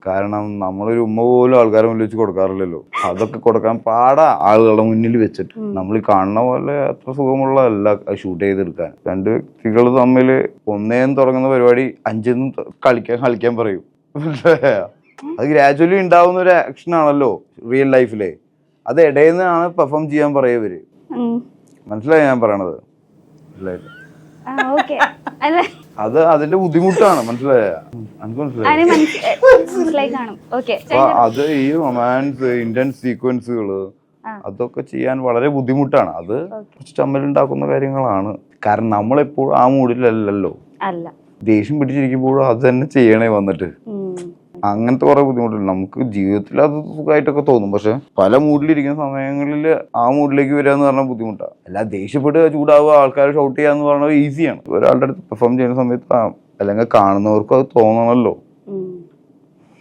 കാരണം നമ്മളൊരു ഉമ്മ പോലും ആൾക്കാരെ മുന്നിൽ വെച്ച് കൊടുക്കാറില്ലല്ലോ. അതൊക്കെ കൊടുക്കാൻ പാടാ ആളുകളുടെ മുന്നിൽ വെച്ചിട്ട്. നമ്മൾ ഈ കാണുന്ന പോലെ അത്ര സുഖമുള്ളതല്ല ഷൂട്ട് ചെയ്തെടുക്കാൻ. രണ്ട് വ്യക്തികൾ തമ്മിൽ ഒന്നേന്ന് തുടങ്ങുന്ന പരിപാടി അഞ്ചെന്ന് കളിക്കാൻ പറയും. അത് ഗ്രാജുവലി ഉണ്ടാവുന്ന ഒരു ആക്ഷൻ ആണല്ലോ റിയൽ ലൈഫിലെ. അത് ഇടയിൽ നിന്നാണ് പെർഫോം ചെയ്യാൻ പറയവര്. മനസ്സിലായി ഞാൻ പറയണത്? അത് അതിന്റെ ബുദ്ധിമുട്ടാണ്. മനസ്സിലായ? അത് ഈ റൊമാൻസ് ഇന്റൻസ് സീക്വൻസുകള് അതൊക്കെ ചെയ്യാൻ വളരെ ബുദ്ധിമുട്ടാണ്. അത് കുറച്ച് ചമ്മലുണ്ടാക്കുന്ന കാര്യങ്ങളാണ്. കാരണം നമ്മളെപ്പോഴും ആ മൂഡിലല്ലല്ലോ. ദേഷ്യം പിടിച്ചിരിക്കുമ്പോഴും അത് തന്നെ ചെയ്യണേ വന്നിട്ട്. അങ്ങനത്തെ കുറെ ബുദ്ധിമുട്ടില്ല. നമുക്ക് ജീവിതത്തിൽ അത് സുഖമായിട്ടൊക്കെ തോന്നും. പക്ഷെ പല മൂഡിലിരിക്കുന്ന സമയങ്ങളിൽ ആ മൂഡിലേക്ക് വരിക എന്ന് പറഞ്ഞാൽ ബുദ്ധിമുട്ടാണ്. അല്ല ദേഷ്യപ്പെട്ട് ചൂടാവുക, ആൾക്കാർ ഷൗട്ട് ചെയ്യാന്ന് പറഞ്ഞാൽ ഈസിയാണ്. ഒരാളുടെ അടുത്ത് പെർഫോം ചെയ്യുന്ന സമയത്ത് അല്ലെങ്കിൽ കാണുന്നവർക്കും അത് തോന്നണമല്ലോ.